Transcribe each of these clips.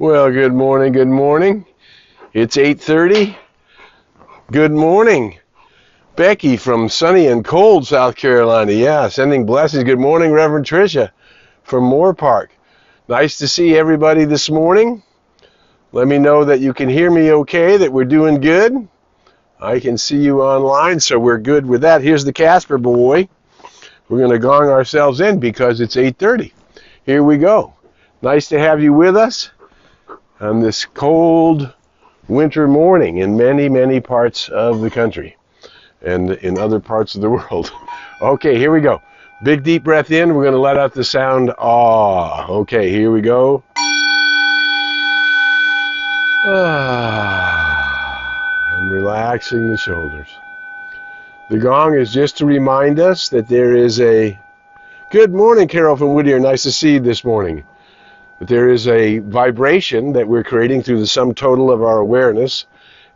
Well, good morning, good morning. It's 8:30. Good morning. Becky from sunny and cold South Carolina. Yeah, sending blessings. Good morning, Reverend Tricia from Moore Park. Nice to see everybody this morning. Let me know that you can hear me okay, that we're doing good. I can see you online, so we're good with that. Here's the Casper boy. We're going to gong ourselves in because it's 8:30. Here we go. Nice to have you with us on this cold winter morning in many, many parts of the country and in other parts of the world. Okay, here we go. Big deep breath in. We're going to let out the sound ah. Okay, here we go. And relaxing the shoulders. The gong is just to remind us that there is a... Good morning, Carol from Whittier. Nice to see you this morning. But there is a vibration that we're creating through the sum total of our awareness,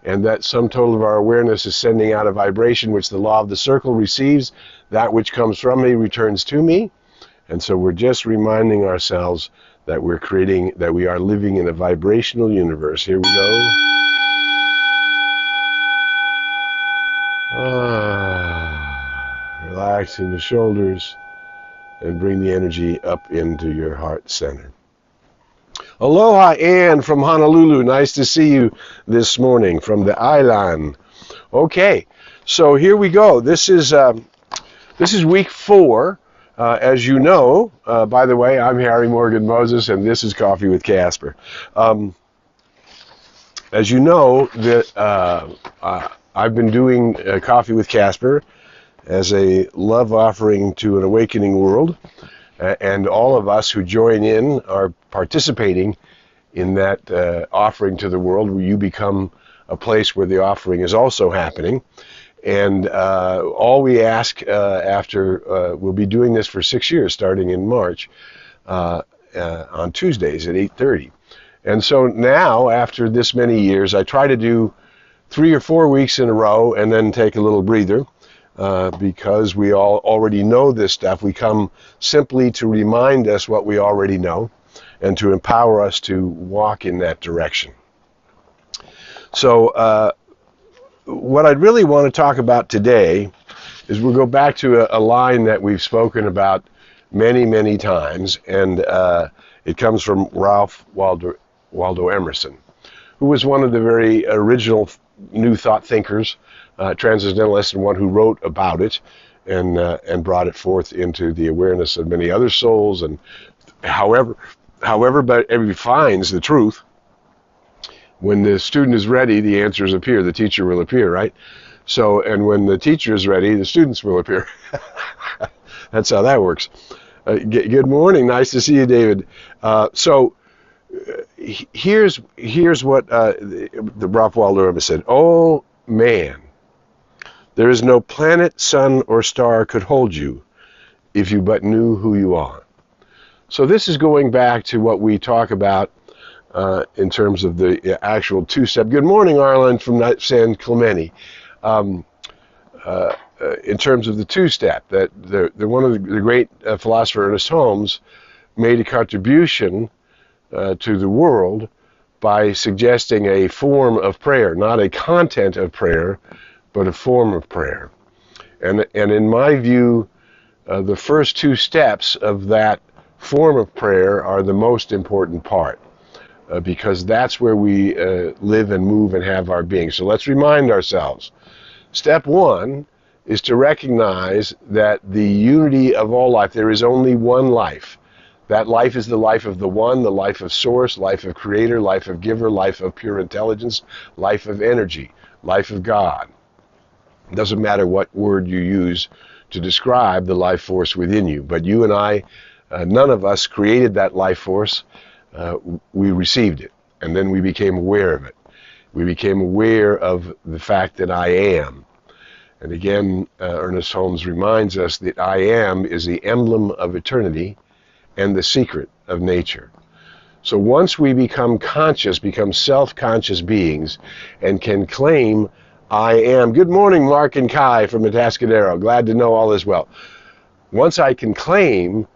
and that sum total of our awareness is sending out a vibration which the law of the circle receives. That which comes from me returns to me. And so we're just reminding ourselves that we're creating, that we are living in a vibrational universe. Here we go. Relaxing the shoulders and bring the energy up into your heart center. Aloha, Ann from Honolulu. Nice to see you this morning from the island. Okay, so here we go. This is week 4. As you know, by the way, I'm Harry Morgan Moses, and this is Coffee with Casper. As you know, that I've been doing Coffee with Casper as a love offering to an awakening world. And all of us who join in are participating in that offering to the world, where you become a place where the offering is also happening. And all we ask after, we'll be doing this for 6 years, starting in March, on Tuesdays at 8:30. And so now, after this many years, I try to do 3 or 4 weeks in a row and then take a little breather. Because we all already know this stuff. We come simply to remind us what we already know and to empower us to walk in that direction. So what I'd really want to talk about today is we'll go back to a line that we've spoken about many, many times, and it comes from Ralph Waldo Emerson, who was one of the very original New Thought thinkers, transcendentalist, and one who wrote about it and brought it forth into the awareness of many other souls. And however, but he finds the truth. When the student is ready, the answers appear. The teacher will appear, right? So, and when the teacher is ready, the students will appear. That's how that works. Good morning. Nice to see you, David. Here's what the Ralph Waldo Emerson said. Oh, man. There is no planet, sun, or star could hold you if you but knew who you are. So this is going back to what we talk about in terms of the actual two-step. Good morning, Arlen from San Clemente. In terms of the two-step, that one of the great philosopher Ernest Holmes made a contribution to the world by suggesting a form of prayer, not a content of prayer, but a form of prayer. And in my view, the first 2 steps of that form of prayer are the most important part, because that's where we live and move and have our being. So let's remind ourselves. Step 1 is to recognize that the unity of all life, there is only one life. That life is the life of the one, the life of source, life of creator, life of giver, life of pure intelligence, life of energy, life of God. It doesn't matter what word you use to describe the life force within you, but you and I, none of us created that life force. We received it, and then we became aware of it. We became aware of the fact that I am. And again, Ernest Holmes reminds us that I am is the emblem of eternity and the secret of nature. So once we become conscious, become self-conscious beings, and can claim I am. Good morning, Mark and Kai from Atascadero. Glad to know all is well. Once I can claim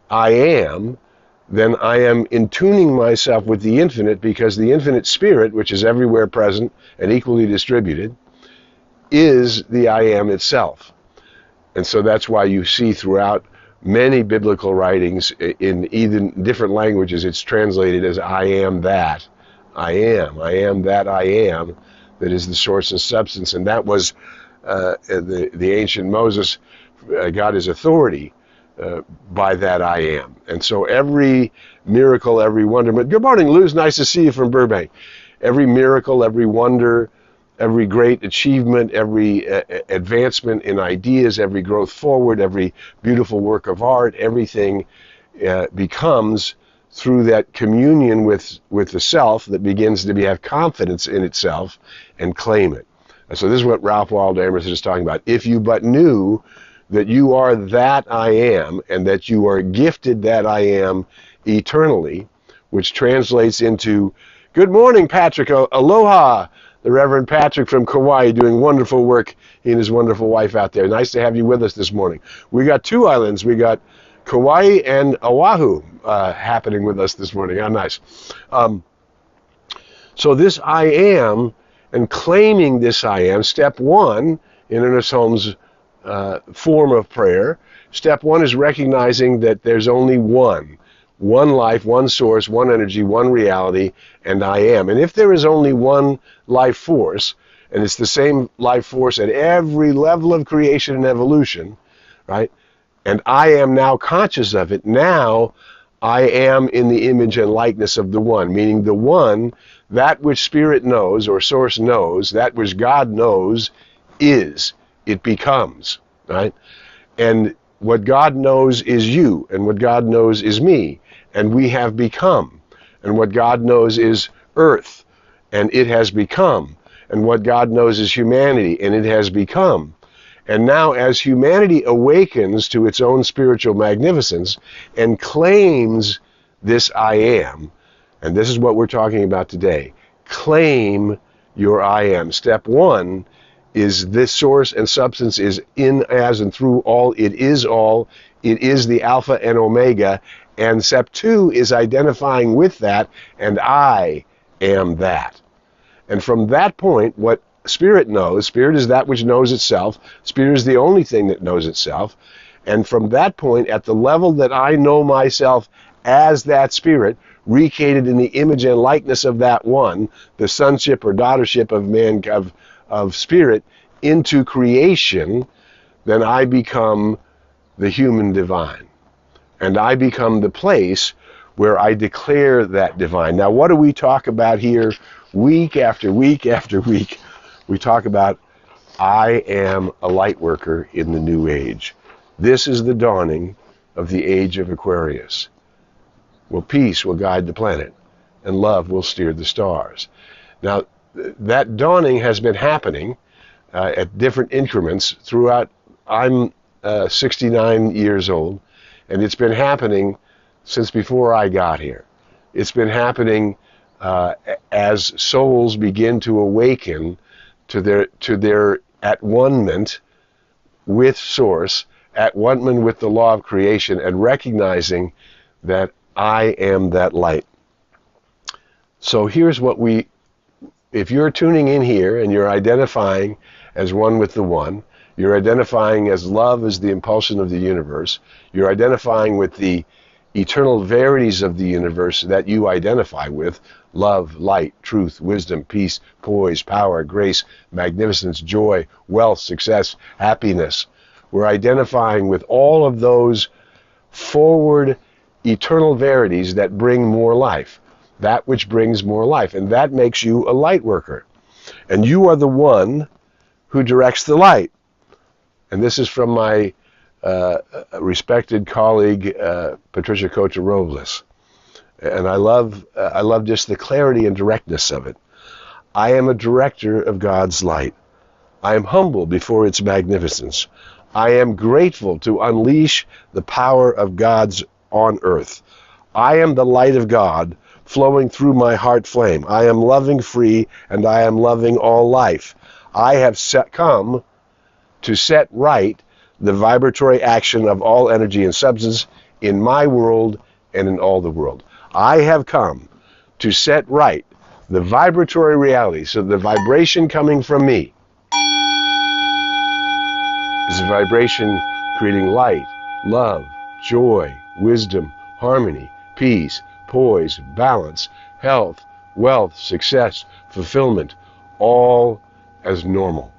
I am, then I am in tuning myself with the infinite, because the infinite spirit, which is everywhere present and equally distributed, is the I am itself. And so that's why you see throughout many biblical writings in even different languages, it's translated as I am that. I am that I am, that is the source and substance. And that was the ancient Moses got his authority by that I am. And so every miracle, every wonderment. Good morning, Luz. Nice to see you from Burbank. Every miracle, every wonder, every great achievement, every advancement in ideas, every growth forward, every beautiful work of art, everything becomes through that communion with the self that begins to have confidence in itself and claim it. So this is what Ralph Waldo Emerson is talking about. If you but knew that you are that I am, and that you are gifted that I am eternally, which translates into, good morning, Patrick, aloha, the Reverend Patrick from Kauai, doing wonderful work, he and his wonderful wife out there. Nice to have you with us this morning. We got two islands. We got Kauai and Oahu happening with us this morning. How nice. So this I am, and claiming this I am, step one in Ernest Holmes' form of prayer. Step one is recognizing that there's only one life, one source, one energy, one reality, and I am. And if there is only one life force, and it's the same life force at every level of creation and evolution, right? And I am now conscious of it. Now I am in the image and likeness of the one, meaning the one, that which spirit knows or source knows, that which God knows is. It becomes, right? And what God knows is you, and what God knows is me, and we have become. And what God knows is earth, and it has become. And what God knows is humanity, and it has become. And now as humanity awakens to its own spiritual magnificence and claims this I am, and this is what we're talking about today, claim your I am. Step one is this source and substance is in, as, and through all. It is all. It is the Alpha and Omega. And step two is identifying with that, and I am that. And from that point, what Spirit knows, Spirit is that which knows itself. Spirit is the only thing that knows itself. And from that point, at the level that I know myself as that Spirit, recreated in the image and likeness of that one, the sonship or daughtership of man, of Spirit, into creation, then I become the human divine. And I become the place where I declare that divine. Now, what do we talk about here week after week after week? We talk about, I am a light worker in the new age. This is the dawning of the age of Aquarius. Well, peace will guide the planet, and love will steer the stars. Now, that dawning has been happening at different increments throughout. I'm 69 years old, and it's been happening since before I got here. It's been happening as souls begin to awaken to their at-one-ment with Source, at-one-ment with the law of creation, and recognizing that I am that light. So here's what if you're tuning in here and you're identifying as one with the one, you're identifying as love as the impulsion of the universe, you're identifying with the eternal verities of the universe that you identify with, love, light, truth, wisdom, peace, poise, power, grace, magnificence, joy, wealth, success, happiness. We're identifying with all of those forward eternal verities that bring more life, that which brings more life, and that makes you a light worker. And you are the one who directs the light. And this is from my respected colleague, Patricia Cocha Robles. And I love just the clarity and directness of it. I am a director of God's light. I am humble before its magnificence. I am grateful to unleash the power of God's on earth. I am the light of God flowing through my heart flame. I am loving free, and I am loving all life. I have come to set right the vibratory action of all energy and substance in my world and in all the world. I have come to set right the vibratory reality. So the vibration coming from me is a vibration creating light, love, joy, wisdom, harmony, peace, poise, balance, health, wealth, success, fulfillment, all as normal.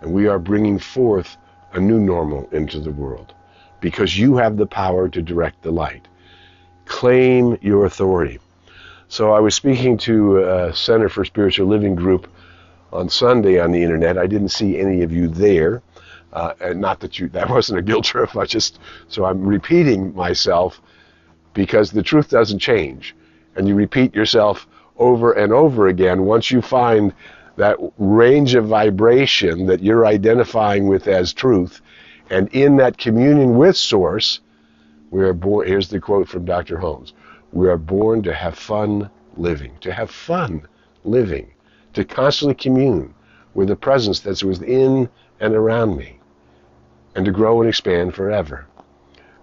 And we are bringing forth a new normal into the world because you have the power to direct the light. Claim your authority. So I was speaking to a Center for Spiritual Living group on Sunday on the internet. I didn't see any of you there. And not that that wasn't a guilt trip. So I'm repeating myself because the truth doesn't change. And you repeat yourself over and over again once you find that range of vibration that you're identifying with as truth. And in that communion with Source, we are born, here's the quote from Dr. Holmes, we are born to have fun living, to constantly commune with the presence that's within and around me, and to grow and expand forever.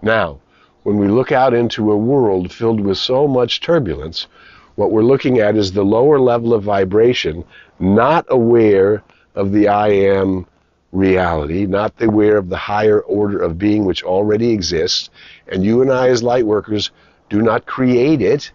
Now, when we look out into a world filled with so much turbulence, what we're looking at is the lower level of vibration, not aware of the I am reality, not aware of the higher order of being which already exists. And you and I as light workers do not create it.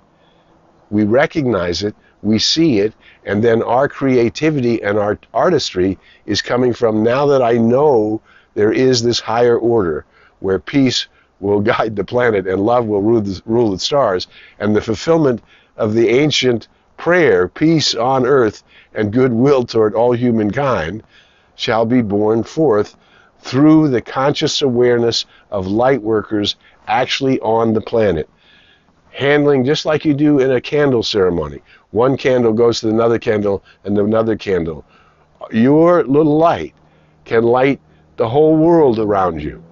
We recognize it, we see it, and then our creativity and our artistry is coming from, now that I know there is this higher order where peace will guide the planet and love will rule the stars, and the fulfillment of the ancient prayer, peace on earth and goodwill toward all humankind, shall be born forth through the conscious awareness of light workers actually on the planet. Handling just like you do in a candle ceremony. One candle goes to another candle and another candle. Your little light can light the whole world around you,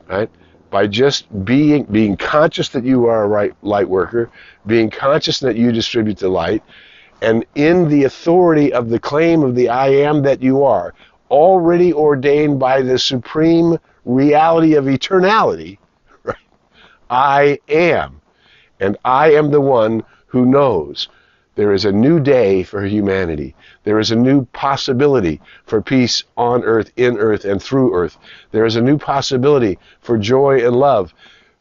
right? By just being conscious that you are a light worker, being conscious that you distribute the light, and in the authority of the claim of the I am that you are, already ordained by the supreme reality of eternality, right? I am. And I am the one who knows there is a new day for humanity. There is a new possibility for peace on earth, in earth, and through earth. There is a new possibility for joy and love.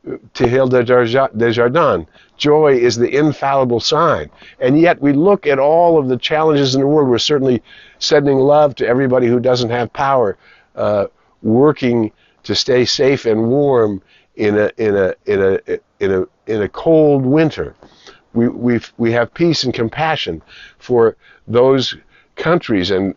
Tehillah Desjardins, joy is the infallible sign. And yet we look at all of the challenges in the world. We're certainly sending love to everybody who doesn't have power, working to stay safe and warm in a cold winter. We have peace and compassion for those countries and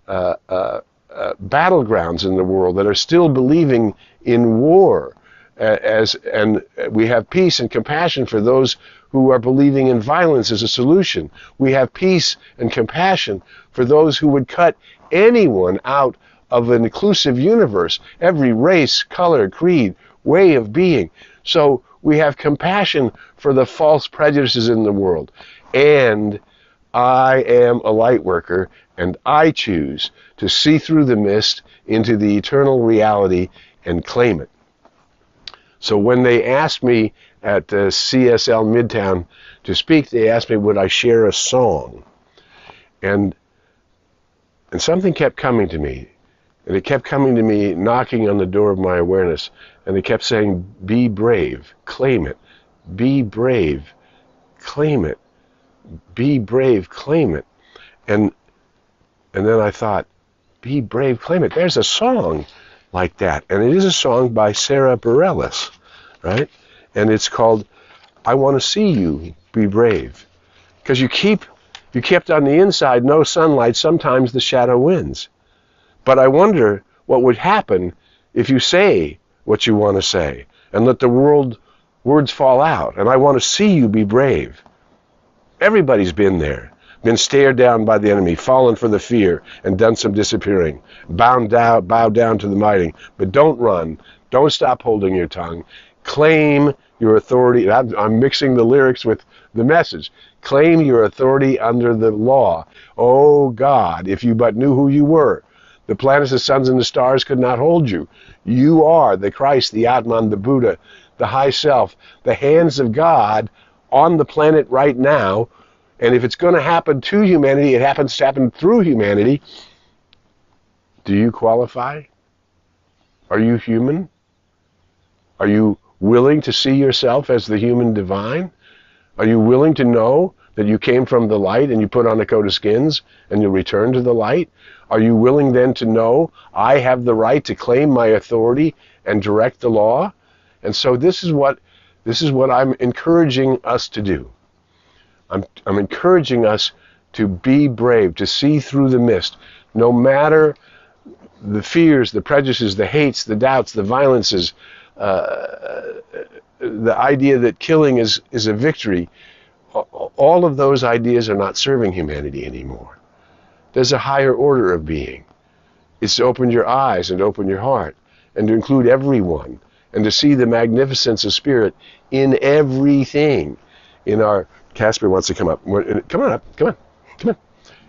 battlegrounds in the world that are still believing in war. And we have peace and compassion for those who are believing in violence as a solution. We have peace and compassion for those who would cut anyone out of an inclusive universe, every race, color, creed, way of being. So we have compassion for the false prejudices in the world. And I am a light worker, and I choose to see through the mist into the eternal reality and claim it. So when they asked me at CSL Midtown to speak, they asked me would I share a song. And something kept coming to me. And it kept coming to me, knocking on the door of my awareness. And it kept saying, be brave, claim it. Be brave, claim it. Be brave, claim it. And then I thought, be brave, claim it. There's a song like that. And it is a song by Sarah Bareilles, right? And it's called, I Want to See You, Be Brave. Because you kept on the inside, no sunlight, sometimes the shadow wins. But I wonder what would happen if you say what you want to say and let the words fall out. And I want to see you be brave. Everybody's been there, been stared down by the enemy, fallen for the fear, and done some disappearing. Bow down to the mighty. But don't run. Don't stop holding your tongue. Claim your authority. I'm mixing the lyrics with the message. Claim your authority under the law. Oh God, if you but knew who you were. The planets, the suns, and the stars could not hold you. You are the Christ, the Atman, the Buddha, the high self, the hands of God on the planet right now. And if it's going to happen to humanity, it happens to happen through humanity. Do you qualify? Are you human? Are you willing to see yourself as the human divine? Are you willing to know that you came from the light and you put on a coat of skins and you'll return to the light? Are you willing then to know I have the right to claim my authority and direct the law? And so this is what I'm encouraging us to do. I'm encouraging us to be brave, to see through the mist, no matter the fears, the prejudices, the hates, the doubts, the violences, the idea that killing is a victory. All of those ideas are not serving humanity anymore. There's a higher order of being. It's to open your eyes and open your heart and to include everyone and to see the magnificence of spirit in everything. In our, Casper wants to come up. Come on up, come on.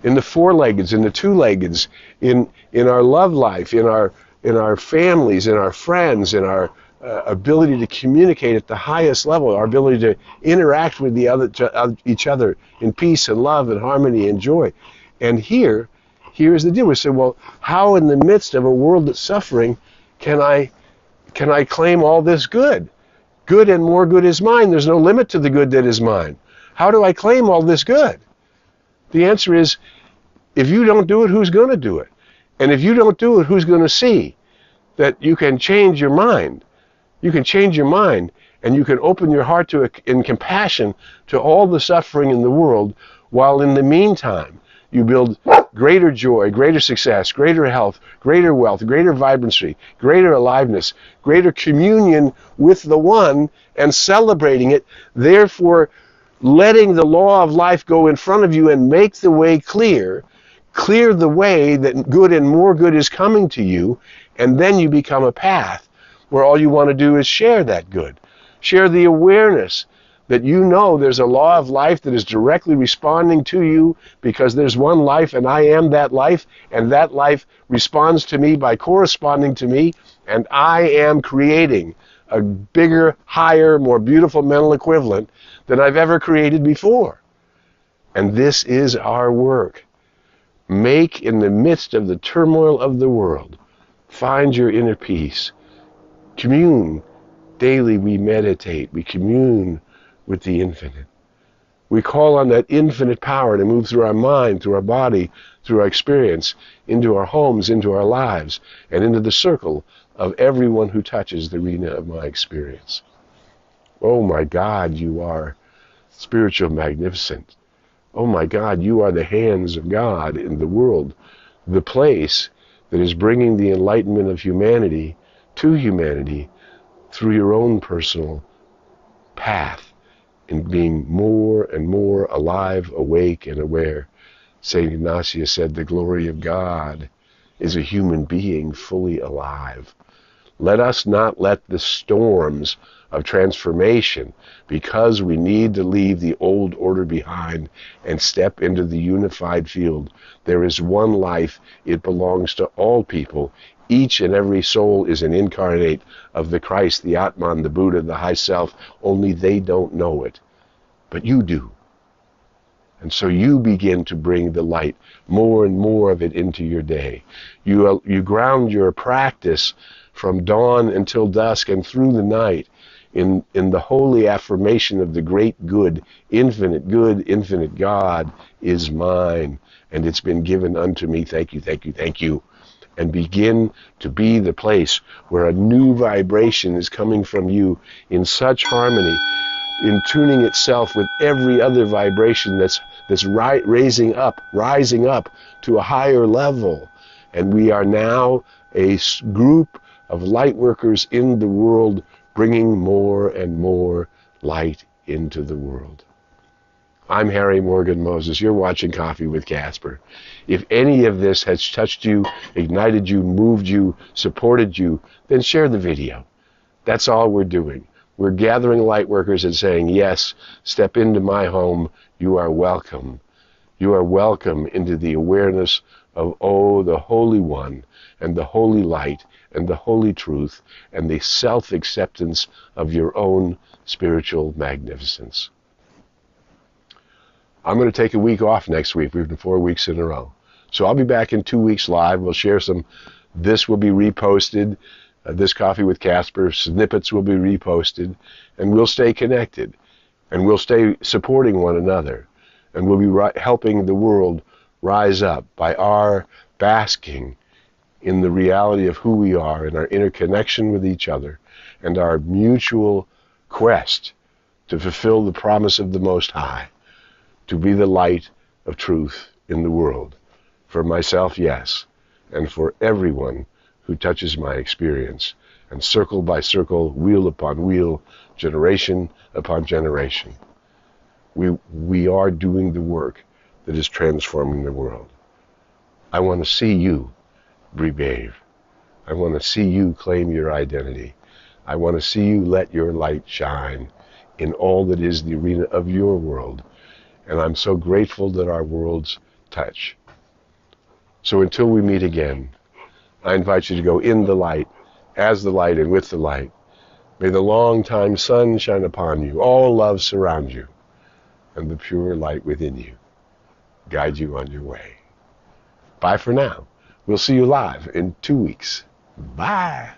In the four-leggeds, in the two-leggeds, in our love life, in our families, in our friends, in our ability to communicate at the highest level, our ability to interact with each other in peace and love and harmony and joy. And here's the deal. We say, well, how in the midst of a world that's suffering can I claim all this good? Good and more good is mine. There's no limit to the good that is mine. How do I claim all this good? The answer is, if you don't do it, who's going to do it? And if you don't do it, who's going to see that you can change your mind? You can change your mind, and you can open your heart in compassion to all the suffering in the world, while in the meantime, you build greater joy, greater success, greater health, greater wealth, greater vibrancy, greater aliveness, greater communion with the One, and celebrating it, therefore letting the law of life go in front of you and make the way clear the way that good and more good is coming to you, and then you become a path where all you want to do is share that good. Share the awareness that you know there's a law of life that is directly responding to you because there's one life and I am that life, and that life responds to me by corresponding to me, and I am creating a bigger, higher, more beautiful mental equivalent than I've ever created before. And this is our work. Make, in the midst of the turmoil of the world, find your inner peace. Commune. Daily we meditate. We commune with the infinite. We call on that infinite power to move through our mind, through our body, through our experience, into our homes, into our lives, and into the circle of everyone who touches the arena of my experience. Oh my God, you are spiritual magnificent. Oh my God, you are the hands of God in the world, the place that is bringing the enlightenment of humanity to humanity through your own personal path in being more and more alive, awake, and aware. St. Ignatius said, the glory of God is a human being fully alive. Let us not let the storms of transformation, because we need to leave the old order behind and step into the unified field. There is one life. It belongs to all people. Each and every soul is an incarnate of the Christ, the Atman, the Buddha, the High Self, only they don't know it. But you do. And so you begin to bring the light, more and more of it, into your day. You ground your practice from dawn until dusk and through the night in the holy affirmation of the great good, infinite God is mine, and it's been given unto me. Thank you, thank you, thank you. And begin to be the place where a new vibration is coming from you in such harmony, in tuning itself with every other vibration that's rising up to a higher level. And we are now a group of light workers in the world, bringing more and more light into the world. I'm Harry Morgan Moses. You're watching Coffee with Casper. If any of this has touched you, ignited you, moved you, supported you, then share the video. That's all we're doing. We're gathering light workers and saying, yes, step into my home. You are welcome. You are welcome into the awareness of, oh, the Holy One, and the Holy Light, and the Holy Truth, and the self-acceptance of your own spiritual magnificence. I'm going to take a week off next week. We've been 4 weeks in a row. So I'll be back in 2 weeks live. We'll share some. This will be reposted. This Coffee with Casper snippets will be reposted. And we'll stay connected. And we'll stay supporting one another. And we'll be helping the world rise up by our basking in the reality of who we are and our interconnection with each other and our mutual quest to fulfill the promise of the Most High, to be the light of truth in the world. For myself, yes, and for everyone who touches my experience, and circle by circle, wheel upon wheel, generation upon generation. We are doing the work that is transforming the world. I want to see you be brave. I want to see you claim your identity. I want to see you let your light shine in all that is the arena of your world. And I'm so grateful that our worlds touch. So until we meet again, I invite you to go in the light, as the light, and with the light. May the long-time sun shine upon you, all love surround you, and the pure light within you guide you on your way. Bye for now. We'll see you live in 2 weeks. Bye.